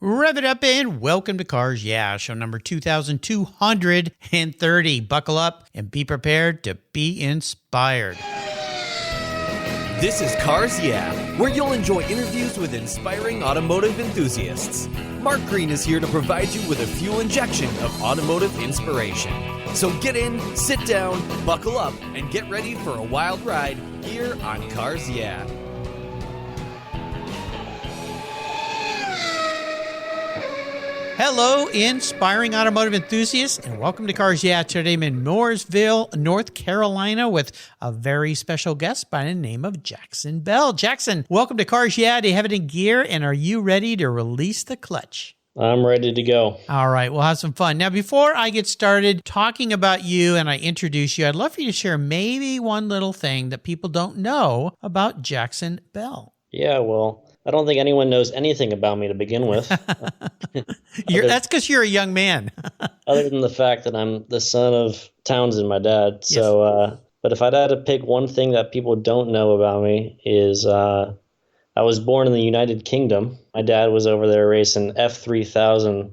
Rev it up and welcome to Cars Yeah, show number 2230. Buckle up and be prepared to be inspired. This is Cars Yeah, where you'll enjoy interviews with inspiring automotive enthusiasts. Mark Green is here to provide you with a fuel injection of automotive inspiration. So get in, sit down, buckle up, and get ready for a wild ride here on Cars Yeah. Hello, inspiring automotive enthusiasts, and welcome to Cars Yeah. Today I'm in Mooresville, North Carolina, with a very special guest by the name of Jaxon Bell. Jaxon, welcome to Cars Yeah. Do you have it in gear, and are you ready to release the clutch? I'm ready to go. All right, we'll have some fun. Now, before I get started talking about you and I introduce you, I'd love for you to share maybe one little thing that people don't know about Jaxon Bell. Yeah, well, I don't think anyone knows anything about me to begin with. That's because you're a young man. Other than the fact that I'm the son of Townsend, my dad. Yes. So, but if I'd had to pick one thing that people don't know about me is I was born in the United Kingdom. My dad was over there racing F3000,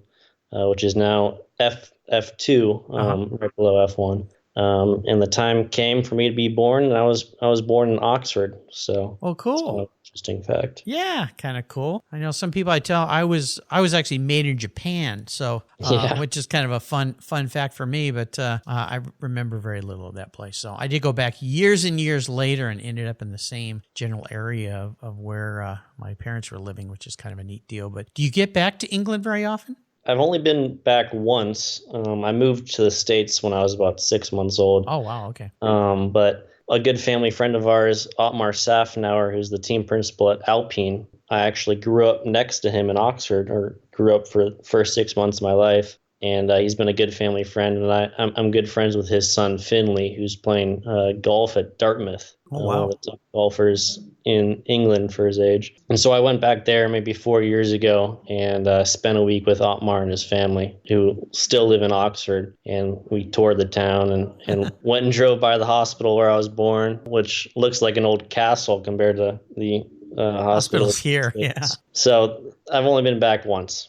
which is now F2, right below F1. And the time came for me to be born, and I was born in Oxford. So, oh, cool. Interesting fact. Yeah, kind of cool. I know some people I tell I was actually made in Japan, so which is kind of a fun fact for me. But I remember very little of that place. So I did go back years and years later and ended up in the same general area of where my parents were living, which is kind of a neat deal. But do you get back to England very often? I've only been back once. I moved to the States when I was about 6 months old. Oh, wow. Okay. But a good family friend of ours, Otmar Safnauer, who's the team principal at Alpine, I actually grew up next to him in Oxford, or grew up for the first 6 months of my life. And he's been a good family friend. And I'm good friends with his son, Finley, who's playing golf at Dartmouth. Oh, wow. One of the top golfers in England for his age. And so I went back there maybe 4 years ago and spent a week with Otmar and his family, who still live in Oxford. And we toured the town and went and drove by the hospital where I was born, which looks like an old castle compared to the hospitals here. Yeah. So I've only been back once.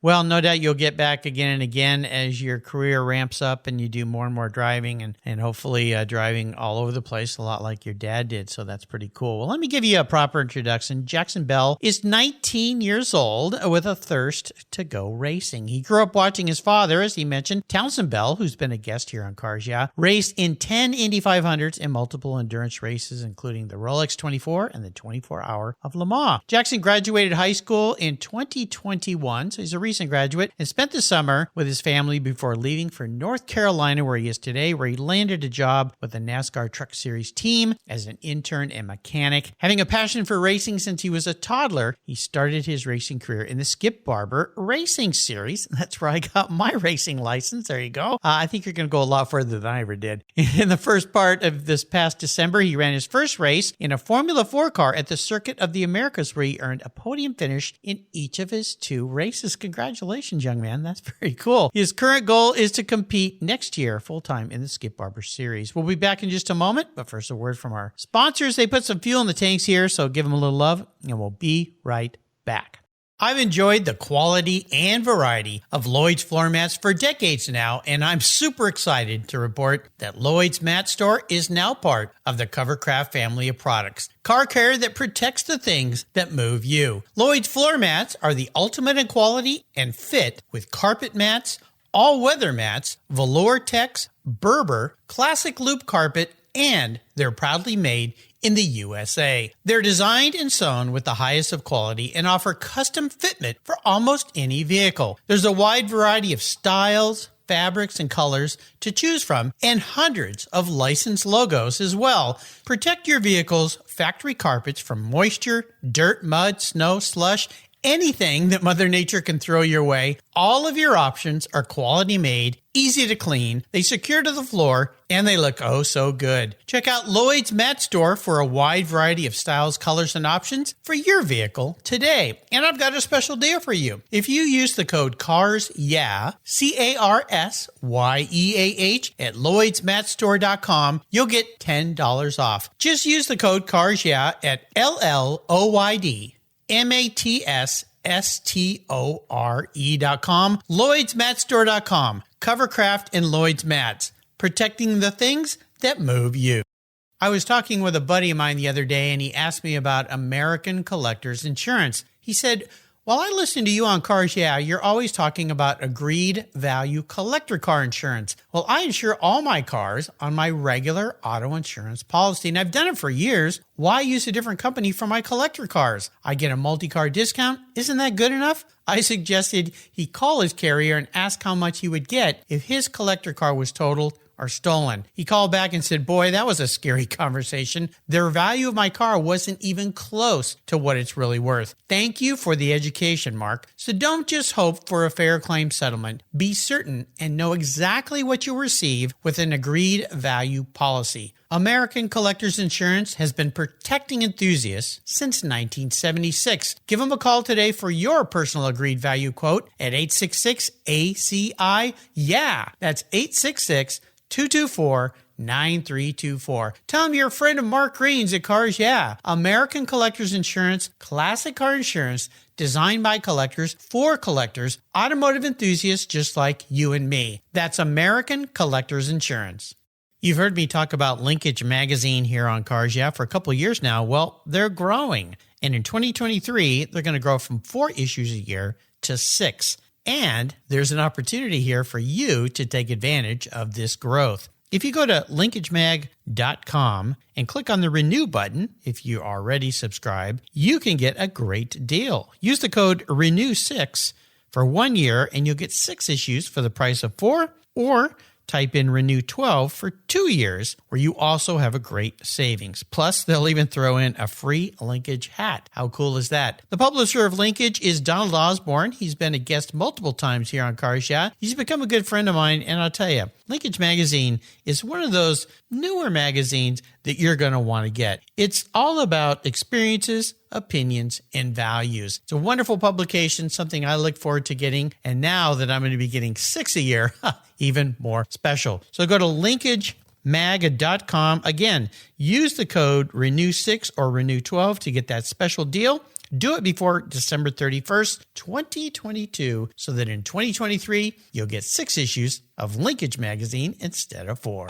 Well, no doubt you'll get back again and again as your career ramps up and you do more and more driving and hopefully driving all over the place, a lot like your dad did. So that's pretty cool. Well, let me give you a proper introduction. Jaxon Bell is 19 years old with a thirst to go racing. He grew up watching his father, as he mentioned, Townsend Bell, who's been a guest here on Cars Yeah, raced in 10 Indy 500s and multiple endurance races, including the Rolex 24 and the 24-hour of Le Mans. Jaxon graduated high school in 2021, so he's a recent graduate, and spent the summer with his family before leaving for North Carolina, where he is today, where he landed a job with the NASCAR Truck Series team as an intern and mechanic. Having a passion for racing since he was a toddler, he started his racing career in the Skip Barber Racing Series. That's where I got my racing license. There you go. I think you're going to go a lot further than I ever did. In the first part of this past December, he ran his first race in a Formula 4 car at the Circuit of the Americas, where he earned a podium finish in each of his 2 races. Congratulations, young man. That's very cool. His current goal is to compete next year full-time in the Skip Barber Series. We'll be back in just a moment, but first a word from our sponsors. They put some fuel in the tanks here, so give them a little love, and we'll be right back. I've enjoyed the quality and variety of Lloyd's floor mats for decades now, and I'm super excited to report that Lloyd's Mat Store is now part of the Covercraft family of products. Car care that protects the things that move you. Lloyd's floor mats are the ultimate in quality and fit with carpet mats, all-weather mats, velour techs, Berber, classic loop carpet, and they're proudly made in the USA. They're designed and sewn with the highest of quality and offer custom fitment for almost any vehicle. There's a wide variety of styles, fabrics, and colors to choose from, and hundreds of licensed logos as well. Protect your vehicle's factory carpets from moisture, dirt, mud, snow, slush, anything that Mother Nature can throw your way. All of your options are quality made, easy to clean, they secure to the floor, and they look oh so good. Check out Lloyd's Mat Store for a wide variety of styles, colors, and options for your vehicle today. And I've got a special deal for you. If you use the code CARSYEAH, CARSYEAH at LloydsMatStore.com, you'll get $10 off. Just use the code CARSYEAH at LLOYD. store.com, LloydsMatStore.com, Covercraft and Lloyd's Mats, protecting the things that move you. I was talking with a buddy of mine the other day, and he asked me about American Collectors Insurance. He said, while I listen to you on Cars Yeah, you're always talking about agreed value collector car insurance. Well, I insure all my cars on my regular auto insurance policy, and I've done it for years. Why use a different company for my collector cars? I get a multi-car discount. Isn't that good enough? I suggested he call his carrier and ask how much he would get if his collector car was totaled or stolen. He called back and said, boy, that was a scary conversation. The value of my car wasn't even close to what it's really worth. Thank you for the education, Mark. So don't just hope for a fair claim settlement. Be certain and know exactly what you'll receive with an agreed value policy. American Collectors Insurance has been protecting enthusiasts since 1976. Give them a call today for your personal agreed value quote at 866-ACI-YEAH. That's 866-224-9324. Tell them you're a friend of Mark Green's at Cars Yeah. American Collectors Insurance, classic car insurance, designed by collectors for collectors, automotive enthusiasts just like you and me. That's American Collectors Insurance. You've heard me talk about Linkage Magazine here on Cars Yeah for a couple of years now. Well, they're growing. And in 2023, they're going to grow from 4 issues a year to 6. And there's an opportunity here for you to take advantage of this growth. If you go to linkagemag.com and click on the Renew button, if you already subscribe, you can get a great deal. Use the code RENEW6 for 1 year, and you'll get 6 issues for the price of 4, or type in Renew 12 for 2 years, where you also have a great savings. Plus, they'll even throw in a free Linkage hat. How cool is that? The publisher of Linkage is Donald Osborne. He's been a guest multiple times here on Cars Yeah. He's become a good friend of mine, and I'll tell you, Linkage Magazine is one of those newer magazines that you're going to want to get. It's all about experiences, opinions, and values. It's a wonderful publication, something I look forward to getting. And now that I'm going to be getting 6 a year, even more special. So go to linkagemag.com. Again, use the code RENEW6 or RENEW12 to get that special deal. Do it before December 31st, 2022, so that in 2023, you'll get 6 issues of Linkage Magazine instead of 4.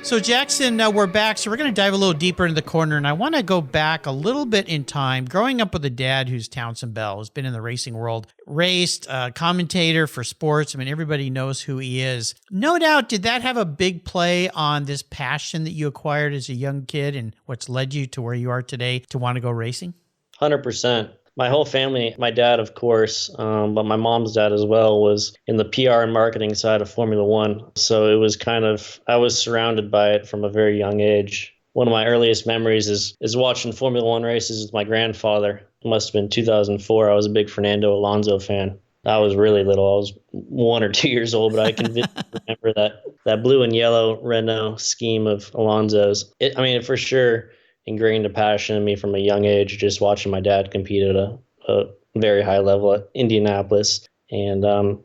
So Jaxon, we're back. So we're going to dive a little deeper into the corner, and I want to go back a little bit in time. Growing up with a dad who's Townsend Bell, who's been in the racing world, raced, commentator for sports. I mean, everybody knows who he is. No doubt, did that have a big play on this passion that you acquired as a young kid and what's led you to where you are today to want to go racing? 100%. My whole family, my dad, of course, but my mom's dad as well, was in the PR and marketing side of Formula One. So it was I was surrounded by it from a very young age. One of my earliest memories is watching Formula One races with my grandfather. It must have been 2004. I was a big Fernando Alonso fan. I was really little. I was 1 or 2 years old, but I can remember that blue and yellow Renault scheme of Alonso's. It for sure ingrained a passion in me from a young age, just watching my dad compete at a very high level at Indianapolis, and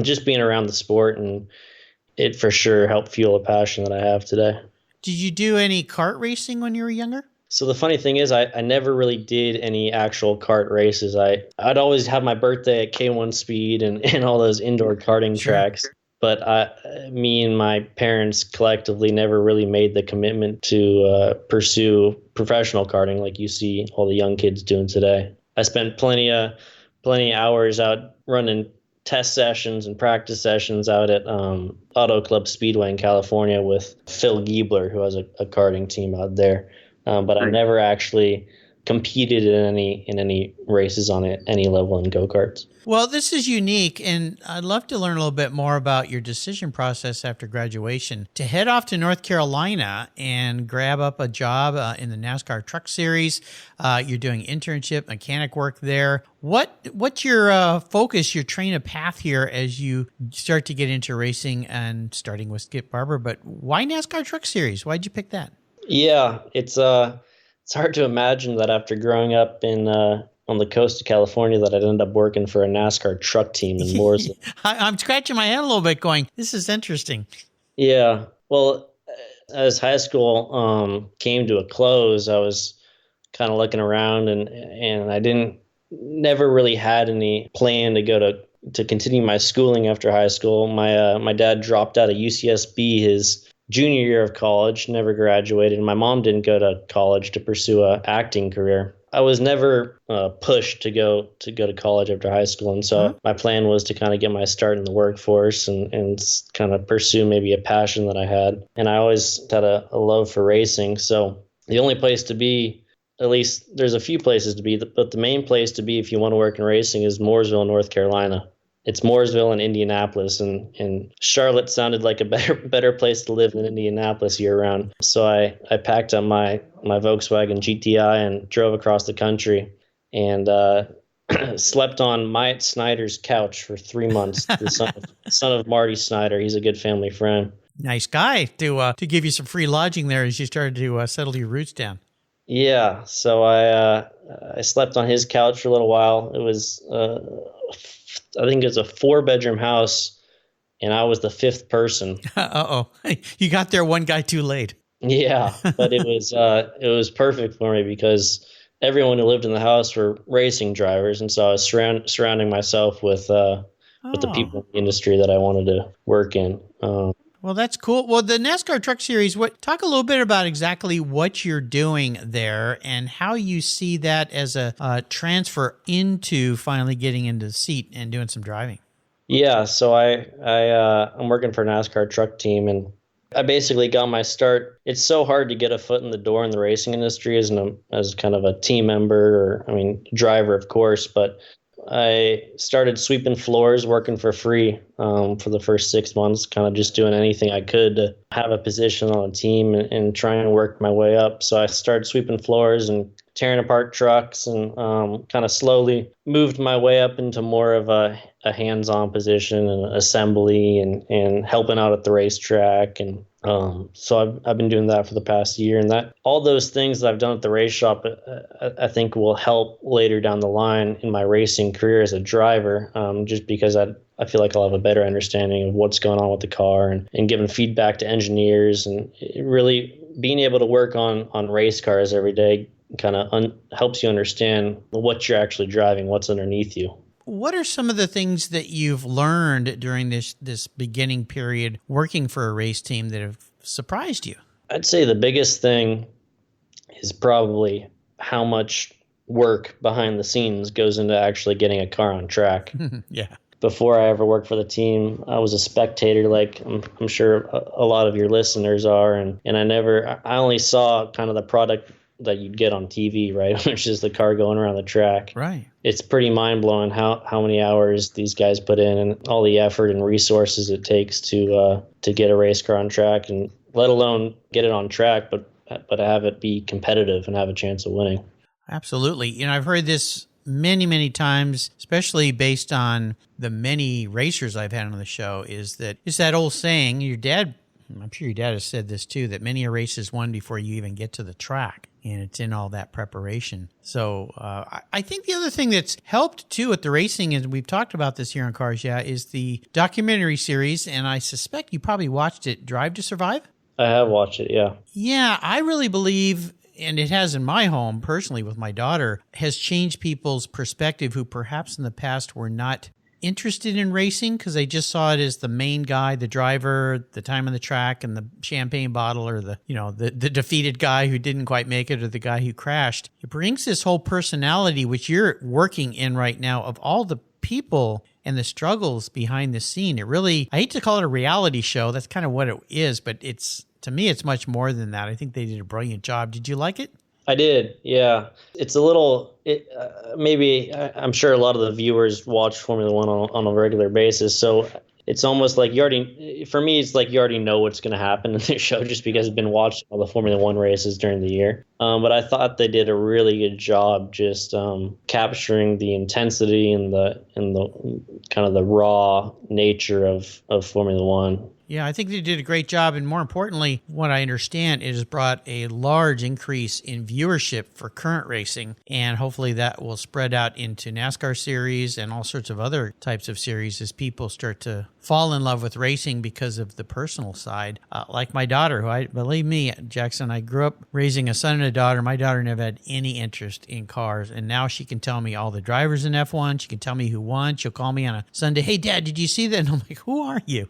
just being around the sport, and it for sure helped fuel a passion that I have today. Did you do any kart racing when you were younger? So the funny thing is, I never really did any actual kart races. I'd always have my birthday at K1 Speed and all those indoor karting tracks. But me and my parents collectively never really made the commitment to pursue professional karting like you see all the young kids doing today. I spent plenty of hours out running test sessions and practice sessions out at Auto Club Speedway in California with Phil Giebler, who has a karting team out there. But I never actually competed in any races on any level in go-karts. Well, this is unique, and I'd love to learn a little bit more about your decision process after graduation to head off to North Carolina and grab up a job in the NASCAR Truck Series. You're doing internship, mechanic work there. What's your focus, your train of path here as you start to get into racing, and starting with Skip Barber? But why NASCAR Truck Series? Why'd you pick that? Yeah, it's hard to imagine that after growing up on the coast of California that I'd end up working for a NASCAR truck team in Mooresville. I'm scratching my head a little bit going, this is interesting. Yeah. Well, as high school came to a close, I was kind of looking around, and I never really had any plan to continue my schooling after high school. My dad dropped out of UCSB his junior year of college, never graduated. My mom didn't go to college to pursue a acting career. I was never pushed to go to college after high school, and so my plan was to kind of get my start in the workforce and kind of pursue maybe a passion that I had. And I always had a love for racing, so the only place to be, at least there's a few places to be, but the main place to be if you want to work in racing is Mooresville, North Carolina. It's Mooresville and Indianapolis, and Charlotte sounded like a better place to live than Indianapolis year round. So I packed up my Volkswagen GTI and drove across the country and slept on Myatt Snyder's couch for 3 months. The son of Marty Snyder. He's a good family friend. Nice guy to give you some free lodging there as you started to settle your roots down. Yeah, so I slept on his couch for a little while. It was I think it's a 4-bedroom house, and I was the 5th person. Uh-oh. You got there one guy too late. Yeah, but it was perfect for me because everyone who lived in the house were racing drivers, and so I was surrounding myself with the people in the industry that I wanted to work in. Well, that's cool. Well, the NASCAR Truck Series, talk a little bit about exactly what you're doing there and how you see that as a transfer into finally getting into the seat and doing some driving. Yeah, so I'm working for a NASCAR truck team, and I basically got my start. It's so hard to get a foot in the door in the racing industry as kind of a team member, driver, of course, but I started sweeping floors, working for free for the first 6 months, kind of just doing anything I could to have a position on a team and trying to work my way up. So I started sweeping floors and tearing apart trucks and kind of slowly moved my way up into more of a hands-on position and assembly and helping out at the racetrack. And so I've been doing that for the past year, and that all those things that I've done at the race shop, I think will help later down the line in my racing career as a driver, just because I feel like I'll have a better understanding of what's going on with the car and giving feedback to engineers and really being able to work on race cars every day kind of helps you understand what you're actually driving, what's underneath you. What are some of the things that you've learned during this beginning period working for a race team that have surprised you? I'd say the biggest thing is probably how much work behind the scenes goes into actually getting a car on track. Yeah. Before I ever worked for the team, I was a spectator, like I'm sure a lot of your listeners are, and I only saw kind of the product that you'd get on TV, right? Which is the car going around the track. Right. It's pretty mind-blowing how many hours these guys put in and all the effort and resources it takes to get a race car on track, and let alone get it on track, but have it be competitive and have a chance of winning. Absolutely. I've heard this many, many times, especially based on the many racers I've had on the show, is that old saying, I'm sure your dad has said this too, that many a race is won before you even get to the track. And it's in all that preparation. So I think the other thing that's helped too at the racing, and we've talked about this here on Cars Yeah, is the documentary series. And I suspect you probably watched it, Drive to Survive? I have watched it, yeah. Yeah, I really believe, and it has in my home personally with my daughter, has changed people's perspective who perhaps in the past were not interested in racing because they just saw it as the main guy, the driver, the time on the track, and the champagne bottle, or the defeated guy who didn't quite make it, or the guy who crashed. It brings this whole personality, which you're working in right now, of all the people and the struggles behind the scene. It really, I hate to call it a reality show. That's kind of what it is, but to me, it's much more than that. I think they did a brilliant job. Did you like it? I did, yeah. It's a little, maybe I'm sure a lot of the viewers watch Formula One on a regular basis, so it's almost like for me, it's like you already know what's going to happen in the show just because I've been watching all the Formula One races during the year. But I thought they did a really good job just capturing the intensity and the kind of the raw nature of Formula One. Yeah, I think they did a great job. And more importantly, what I understand, it has brought a large increase in viewership for current racing. And hopefully that will spread out into NASCAR series and all sorts of other types of series as people start to fall in love with racing because of the personal side. Like my daughter, believe me, Jackson, I grew up raising a son and a a daughter. My daughter never had any interest in cars, and now she can tell me all the drivers in F1. She can tell me who won. She'll call me on a Sunday, "Hey, Dad, did you see that?" And I'm like, "Who are you?"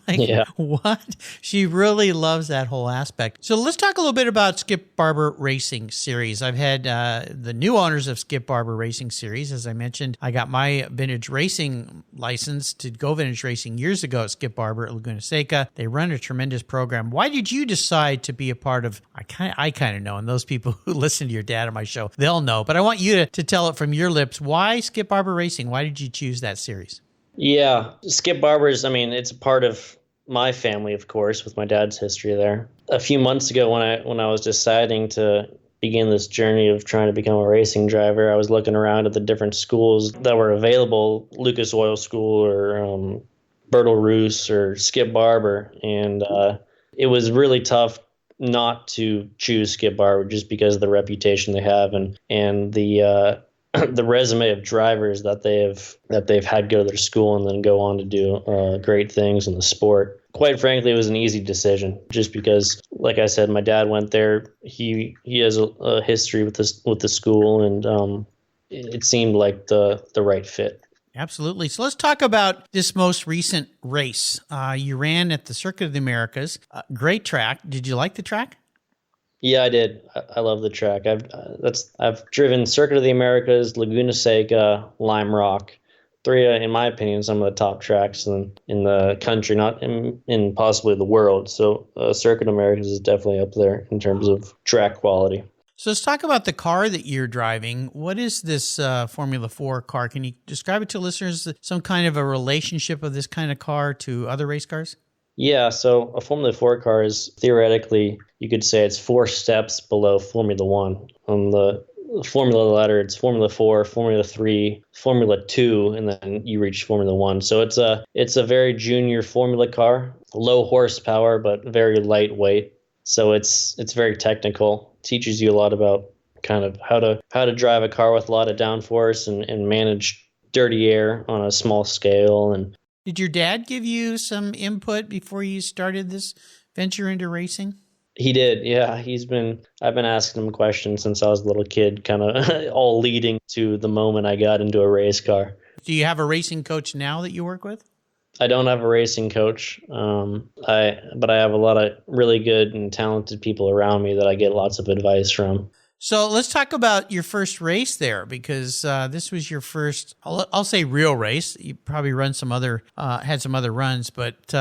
Like, Yeah. what? She really loves that whole aspect. So let's talk a little bit about Skip Barber Racing Series. I've had the new owners of Skip Barber Racing Series. As I mentioned, I got my vintage racing license to go vintage racing years ago at Skip Barber at Laguna Seca. They run a tremendous program. Why did you decide to be a part of, I kind of know, and those people who listen to your dad on my show, they'll know, but I want you to tell it from your lips. Why Skip Barber Racing? Why did you choose that series? Yeah, Skip Barber's, I mean, it's a part of my family, of course, with my dad's history there. A few months ago when I was deciding to begin this journey of trying to become a racing driver, I was looking around at the different schools that were available, Lucas Oil School or Bertel Roos or Skip Barber, and it was really tough not to choose Skip Barber just because of the reputation they have and the the resume of drivers that they've had go to their school and then go on to do great things in the sport. Quite frankly, it was an easy decision just because, like I said, my dad went there. He has a history with the school, and it seemed like the right fit. Absolutely. So let's talk about this most recent race. You ran at the Circuit of the Americas. Great track. Did you like the track? Yeah, I did. I love the track. I've driven Circuit of the Americas, Laguna Seca, Lime Rock. Three, in my opinion, some of the top tracks in the country, not in possibly the world. So Circuit of Americas is definitely up there in terms of track quality. So let's talk about the car that you're driving. What is this Formula 4 car? Can you describe it to listeners, some kind of a relationship of this kind of car to other race cars? Yeah, so a Formula 4 car is theoretically, you could say it's 4 steps below Formula 1. On the Formula ladder, it's Formula 4, Formula 3, Formula 2, and then you reach Formula 1. So it's a very junior Formula car, low horsepower, but very lightweight. So it's very technical. Teaches you a lot about kind of how to drive a car with a lot of downforce and manage dirty air on a small scale. And did your dad give you some input before you started this venture into racing? He did, yeah. I've been asking him questions since I was a little kid, kind of all leading to the moment I got into a race car. Do you have a racing coach now that you work with? I don't have a racing coach, but I have a lot of really good and talented people around me that I get lots of advice from. So let's talk about your first race there, because this was your first, I'll say real race. You probably had some other runs, but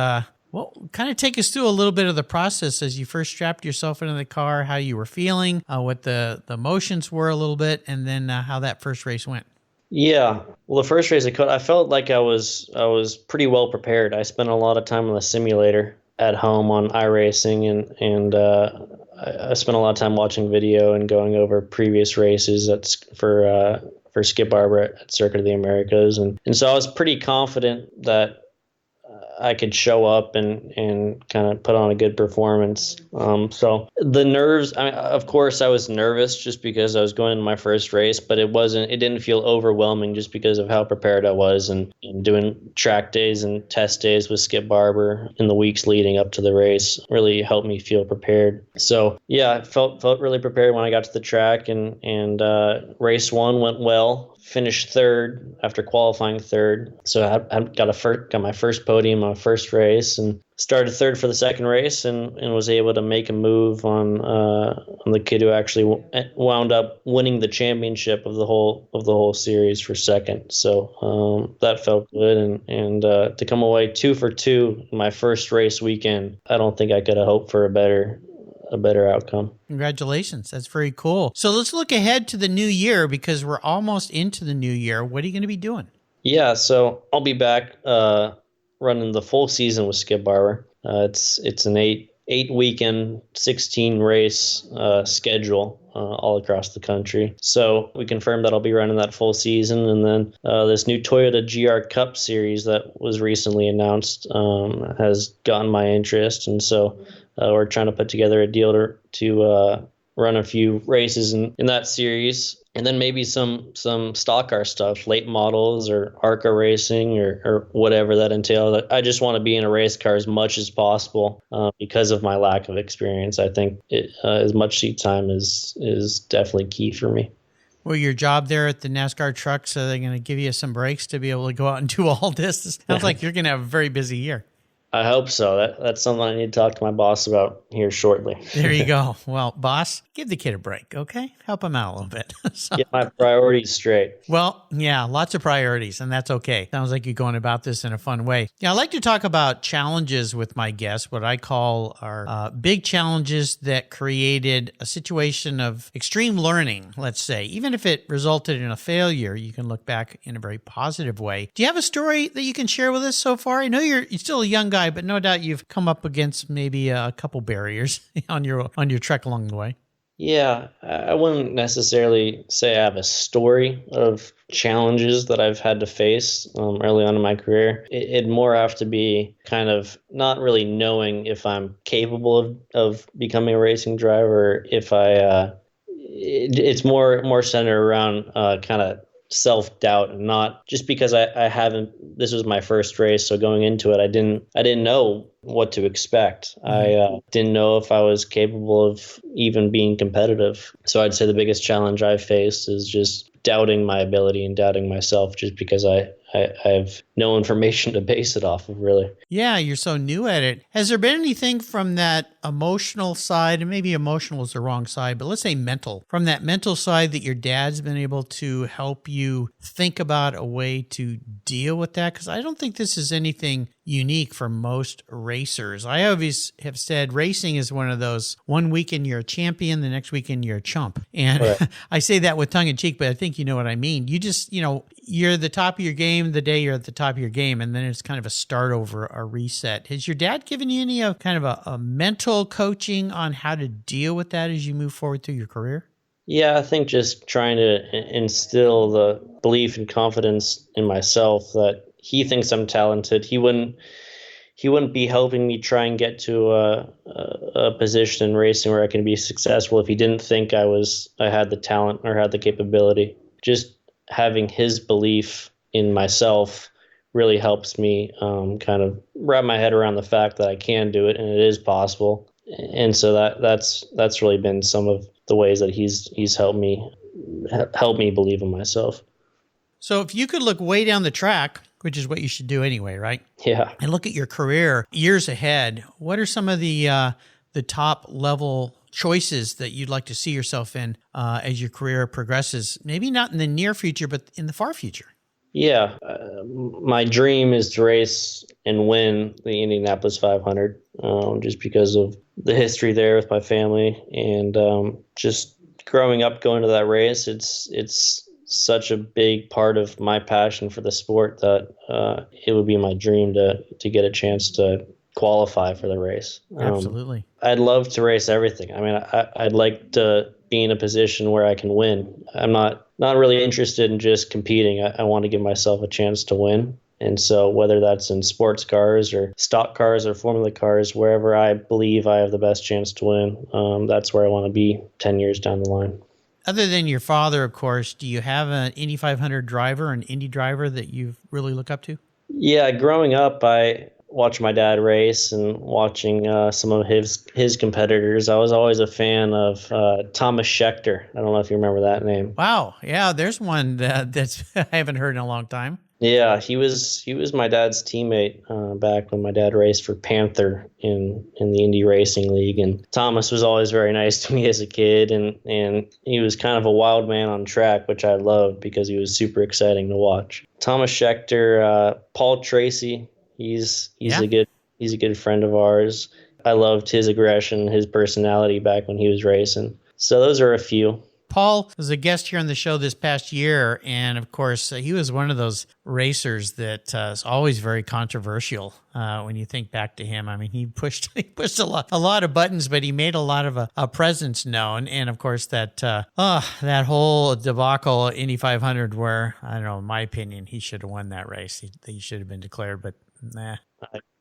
well, kind of take us through a little bit of the process as you first strapped yourself into the car, how you were feeling, what the emotions were a little bit, and then how that first race went. Yeah, well, the first race I felt like I was pretty well prepared. I spent a lot of time on the simulator at home on iRacing, and I spent a lot of time watching video and going over previous races for Skip Barber at Circuit of the Americas, and so I was pretty confident that I could show up and kind of put on a good performance. So the nerves, I mean, of course I was nervous just because I was going into my first race, but it didn't feel overwhelming just because of how prepared I was and doing track days and test days with Skip Barber in the weeks leading up to the race really helped me feel prepared. So yeah, I felt really prepared when I got to the track, and race 1 went well. Finished third after qualifying third. So I got my first podium, my first race, and started third for the second race, and was able to make a move on the kid who actually wound up winning the championship of the whole series for second. So that felt good, and to come away 2 for 2 in my first race weekend, I don't think I could have hoped for a better outcome. Congratulations. That's very cool. So let's look ahead to the new year, because we're almost into the new year. What are you going to be doing? Yeah, so I'll be back running the full season with Skip Barber. It's an 8 weekend, 16 race schedule all across the country. So we confirmed that I'll be running that full season, and then this new Toyota GR Cup series that was recently announced has gotten my interest, and so we're trying to put together a deal to run a few races in that series. And then maybe some stock car stuff, late models or ARCA racing or whatever that entails. I just want to be in a race car as much as possible because of my lack of experience. I think as much seat time is definitely key for me. Well, your job there at the NASCAR trucks, are they going to give you some breaks to be able to go out and do all this? It sounds like you're going to have a very busy year. I hope so. That's something I need to talk to my boss about here shortly. There you go. Well, boss, give the kid a break, okay? Help him out a little bit. Get my priorities straight. Well, yeah, lots of priorities, and that's okay. Sounds like you're going about this in a fun way. Yeah, I like to talk about challenges with my guests, what I call are big challenges that created a situation of extreme learning, let's say. Even if it resulted in a failure, you can look back in a very positive way. Do you have a story that you can share with us so far? I know you're still a young guy, but no doubt you've come up against maybe a couple barriers on your trek along the way. Yeah, I wouldn't necessarily say I have a story of challenges that I've had to face early on in my career. It'd more have to be kind of not really knowing if I'm capable of becoming a racing driver. If it's more centered around kind of self-doubt, and not just because I haven't, this was my first race, so going into it I didn't know what to expect. I didn't know if I was capable of even being competitive. So I'd say the biggest challenge I've faced is just doubting my ability and doubting myself, just because I have no information to base it off of, really. Yeah, you're so new at it. Has there been anything from that emotional side, and maybe emotional is the wrong side, but let's say mental, from that mental side, that your dad's been able to help you think about a way to deal with that? Because I don't think this is anything unique for most racers. I always have said racing is one of those, one weekend you're a champion, the next weekend you're a chump. And right. I say that with tongue in cheek, but I think you know what I mean. You just, you're the top of your game the day you're at the top of your game, and then it's kind of a start over, a reset. Has your dad given you any kind of a mental coaching on how to deal with that as you move forward through your career? Yeah, I think just trying to instill the belief and confidence in myself that he thinks I'm talented. He wouldn't be helping me try and get to a position in racing where I can be successful if he didn't think I had the talent or had the capability. Just having his belief in myself really helps me kind of wrap my head around the fact that I can do it and it is possible. And so that's really been some of the ways that he's helped me believe in myself. So if you could look way down the track, which is what you should do anyway, right? Yeah. And look at your career years ahead, what are some of the top level choices that you'd like to see yourself in as your career progresses? Maybe not in the near future, but in the far future. Yeah. My dream is to race and win the Indianapolis 500, just because of the history there with my family. And just growing up going to that race, it's such a big part of my passion for the sport that it would be my dream to get a chance to qualify for the race. Absolutely. I'd love to race everything. I mean, I'd like to be in a position where I can win. I'm not really interested in just competing. I want to give myself a chance to win. And so whether that's in sports cars or stock cars or Formula cars, wherever I believe I have the best chance to win, that's where I want to be 10 years down the line. Other than your father, of course, do you have an Indy 500 driver, an Indy driver that you really look up to? Yeah, growing up, I watched my dad race and watching some of his competitors. I was always a fan of Thomas Scheckter. I don't know if you remember that name. Wow. Yeah, there's one that's I haven't heard in a long time. Yeah, he was my dad's teammate back when my dad raced for Panther in the Indy Racing League. And Thomas was always very nice to me as a kid, and he was kind of a wild man on track, which I loved because he was super exciting to watch. Thomas Scheckter, Paul Tracy, he's a good friend of ours. I loved his aggression, his personality back when he was racing. So those are a few. Paul was a guest here on the show this past year, and of course, he was one of those racers that is always very controversial when you think back to him. I mean, he pushed a lot of buttons, but he made a lot of a presence known. And of course, that whole debacle Indy 500, where I don't know, in my opinion, he should have won that race. He should have been declared, but nah.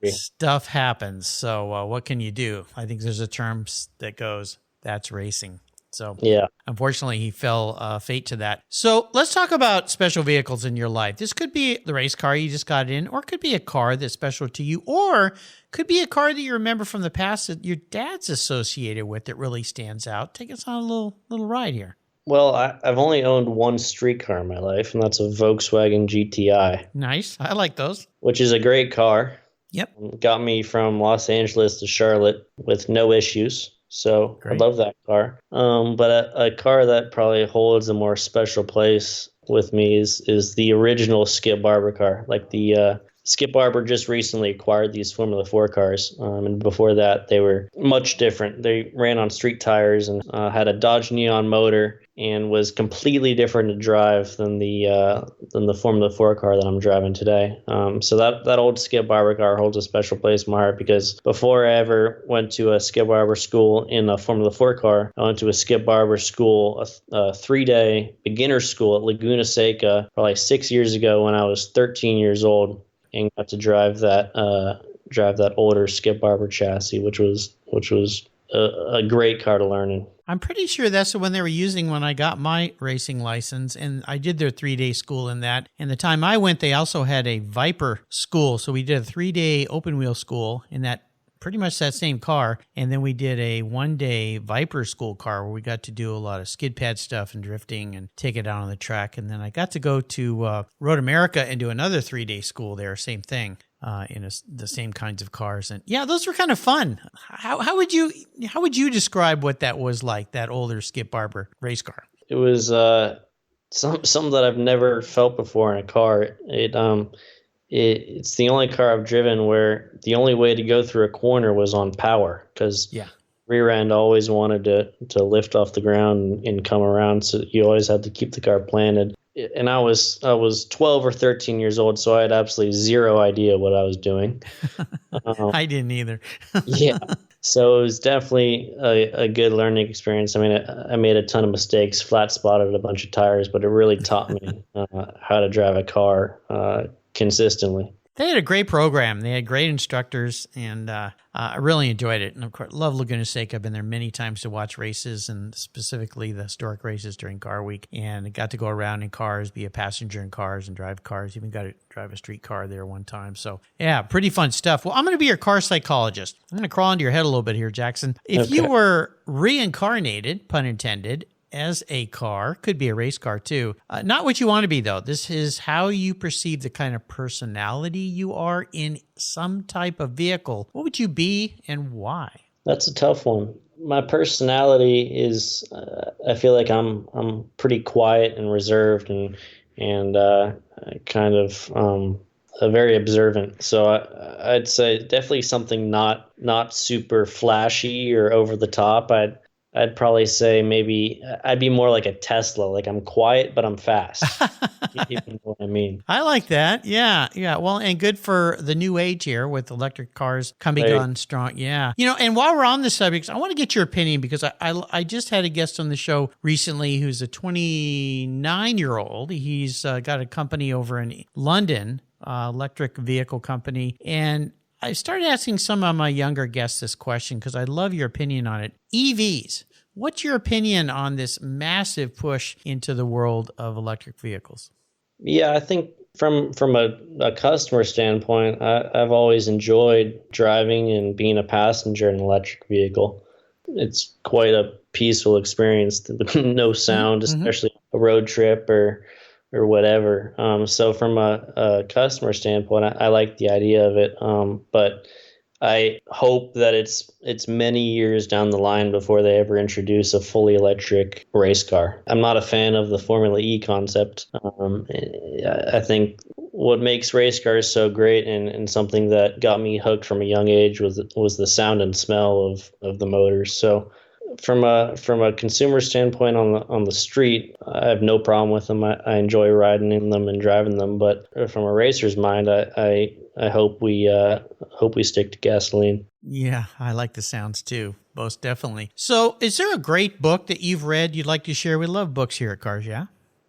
Stuff happens. So what can you do? I think there's a term that goes, that's racing. So Yeah. unfortunately, he fell fate to that. So let's talk about special vehicles in your life. This could be the race car you just got in, or it could be a car that's special to you, or could be a car that you remember from the past that your dad's associated with that really stands out. Take us on a little ride here. Well, I've only owned one street car in my life, and that's a Volkswagen GTI, Nice. I like those. which is a great car. Yep. Got me from Los Angeles to Charlotte with no issues. So I Great. love that car. But a car that probably holds a more special place with me is the original Skip Barber car. Like the Skip Barber just recently acquired these Formula 4 cars. And before that, they were much different. They ran on street tires and had a Dodge Neon motor and was completely different to drive than the Formula 4 car that I'm driving today. So that old Skip Barber car holds a special place in my heart because before I ever went to a Skip Barber school in a Formula 4 car, I went to a Skip Barber school, a 3-day beginner school at Laguna Seca, probably 6 years ago when I was 13 years old, and got to drive that older Skip Barber chassis, which was a great car to learn in. I'm pretty sure that's the one they were using when I got my racing license, and I did their 3-day school in that. And the time I went, they also had a Viper school, so we did a 3-day open wheel school in that, pretty much that same car, and then we did a 1-day Viper school car where we got to do a lot of skid pad stuff and drifting and take it out on the track. And then I got to go to Road America and do another 3-day school there, same thing. In the same kinds of cars, and yeah, those were kind of fun. How would you describe what that was like, that older Skip Barber race car? It was something that I've never felt before in a car. It's the only car I've driven where the only way to go through a corner was on power, because rear end always wanted to lift off the ground and come around, so you always had to keep the car planted. And I was 12 or 13 years old, so I had absolutely zero idea what I was doing. I didn't either. Yeah. So it was definitely a good learning experience. I mean, I made a ton of mistakes, flat spotted a bunch of tires, but it really taught me how to drive a car consistently. They had a great program. They had great instructors, and I really enjoyed it. And of course, love Laguna Seca. I've been there many times to watch races, and specifically the historic races during Car Week. And I got to go around in cars, be a passenger in cars, and drive cars. Even got to drive a street car there one time. So yeah, pretty fun stuff. Well, I'm going to be your car psychologist. I'm going to crawl into your head a little bit here, Jaxon. If you were reincarnated, pun intended, as a car, could be a race car too. Not what you want to be, though. This is how you perceive the kind of personality you are in some type of vehicle. What would you be and why? That's a tough one. My personality is, I feel like I'm pretty quiet and reserved and kind of very observant. So I'd say definitely something not super flashy or over the top. I'd probably say maybe I'd be more like a Tesla. Like I'm quiet, but I'm fast. You know what I mean? I like that. Yeah. Well, and good for the new age here with electric cars coming on strong. Yeah. And while we're on the subject, I want to get your opinion because I just had a guest on the show recently who's a 29-year-old. He's got a company over in London, electric vehicle company. And I started asking some of my younger guests this question because I love your opinion on it. EVs. What's your opinion on this massive push into the world of electric vehicles? Yeah, I think from a customer standpoint, I've always enjoyed driving and being a passenger in an electric vehicle. It's quite a peaceful experience. No sound, especially a road trip or whatever. So from a customer standpoint, I like the idea of it. But I hope that it's many years down the line before they ever introduce a fully electric race car. I'm not a fan of the Formula E concept. I think what makes race cars so great and something that got me hooked from a young age was the sound and smell of the motors. So from a consumer standpoint on the street, I have no problem with them. I enjoy riding in them and driving them. But from a racer's mind, I hope we stick to gasoline. Yeah, I like the sounds too, most definitely. So, is there a great book that you've read you'd like to share? We love books here at Cars, yeah.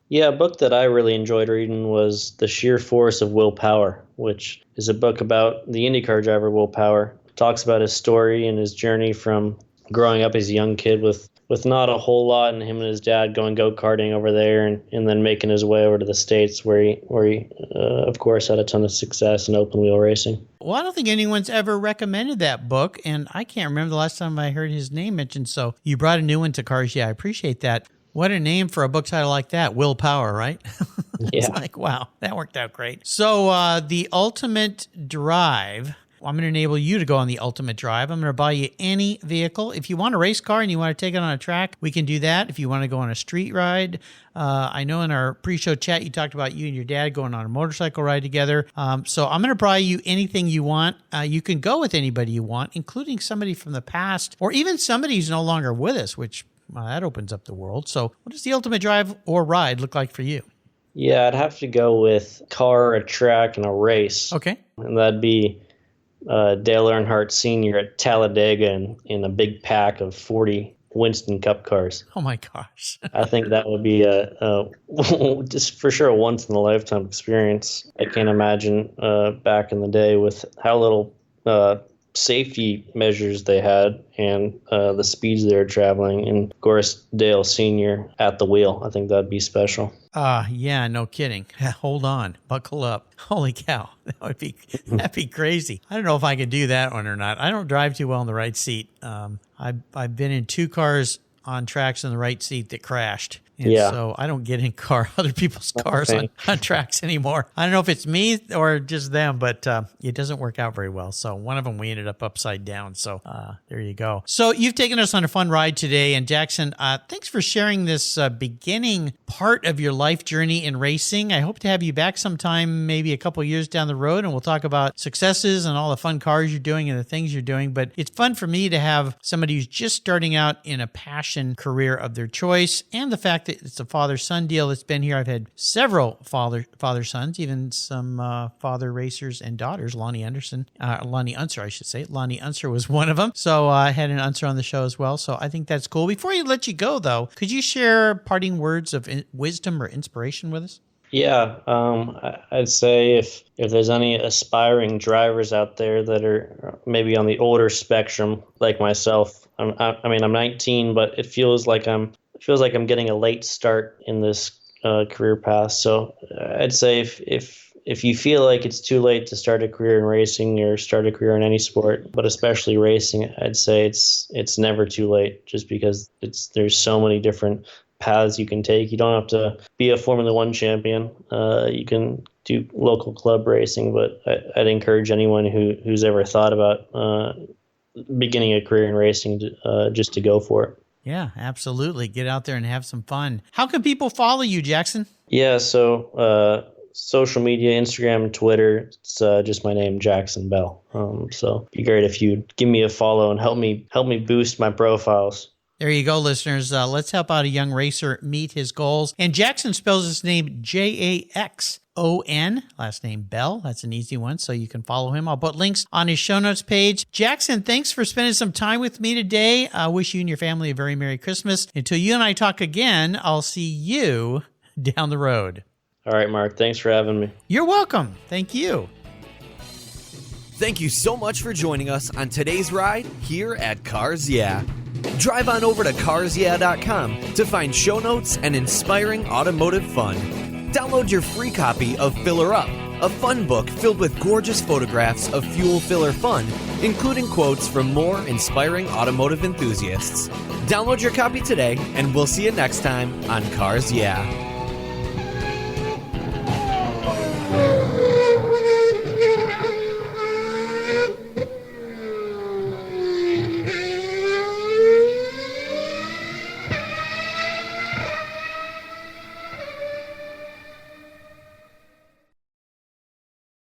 Yeah, a book that I really enjoyed reading was The Sheer Force of Willpower, which is a book about the IndyCar driver Will Power. It talks about his story and his journey from growing up as a young kid with with not a whole lot, and him and his dad going go-karting over there, and then making his way over to the States where he of course, had a ton of success in open-wheel racing. Well, I don't think anyone's ever recommended that book, and I can't remember the last time I heard his name mentioned, so you brought a new one to Cars. Yeah, I appreciate that. What a name for a book title like that. Willpower, right? It's like, wow, that worked out great. So the Ultimate Drive, I'm going to enable you to go on the Ultimate Drive. I'm going to buy you any vehicle. If you want a race car and you want to take it on a track, we can do that. If you want to go on a street ride, I know in our pre-show chat, you talked about you and your dad going on a motorcycle ride together. So I'm going to buy you anything you want. You can go with anybody you want, including somebody from the past, or even somebody who's no longer with us, which that opens up the world. So what does the Ultimate Drive or ride look like for you? Yeah, I'd have to go with car, a track, and a race. Okay. And that'd be Dale Earnhardt Sr. at Talladega in a big pack of 40 Winston Cup cars. Oh, my gosh. I think that would be just for sure a once-in-a-lifetime experience. I can't imagine back in the day with how little safety measures they had and the speeds they were traveling, and of course Dale Sr. at the wheel. I think that'd be special. Yeah, no kidding. Hold on, buckle up. Holy cow, that'd be crazy. I don't know if I could do that one or not. I don't drive too well in the right seat. I've been in 2 cars on tracks in the right seat that crashed. And so I don't get in other people's cars on tracks anymore. I don't know if it's me or just them, but it doesn't work out very well. So one of them, we ended up upside down. So there you go. So you've taken us on a fun ride today. And Jaxon, thanks for sharing this beginning part of your life journey in racing. I hope to have you back sometime, maybe a couple years down the road, and we'll talk about successes and all the fun cars you're doing and the things you're doing. But it's fun for me to have somebody who's just starting out in a passion career of their choice, and the fact that it's a father-son deal that's been here. I've had several father-sons, even some father racers and daughters. Lonnie Unser, I should say. Lonnie Unser was one of them. So I had an Unser on the show as well. So I think that's cool. Before you let you go, though, could you share parting words of wisdom or inspiration with us? Yeah, I'd say if there's any aspiring drivers out there that are maybe on the older spectrum, like myself, I'm 19, but it feels like I'm getting a late start in this career path. So I'd say if you feel like it's too late to start a career in racing or start a career in any sport, but especially racing, I'd say it's never too late, just because there's so many different paths you can take. You don't have to be a Formula One champion. You can do local club racing, but I'd encourage anyone who's ever thought about beginning a career in racing just to go for it. Yeah, absolutely. Get out there and have some fun. How can people follow you, Jaxon? Yeah, so social media, Instagram, Twitter, it's just my name, Jaxon Bell. So it'd be great if you give me a follow and help me boost my profiles. There you go, listeners. Let's help out a young racer meet his goals. And Jaxon spells his name Jaxon, last name Bell. That's an easy one, so you can follow him. I'll put links on his show notes page. Jaxon, thanks for spending some time with me today. I wish you and your family a very Merry Christmas. Until you and I talk again, I'll see you down the road. All right, Mark. Thanks for having me. You're welcome. Thank you. Thank you so much for joining us on today's ride here at Cars Yeah. Drive on over to carsyeah.com to find show notes and inspiring automotive fun. Download your free copy of Filler Up, a fun book filled with gorgeous photographs of fuel filler fun, including quotes from more inspiring automotive enthusiasts. Download your copy today, and we'll see you next time on Cars Yeah.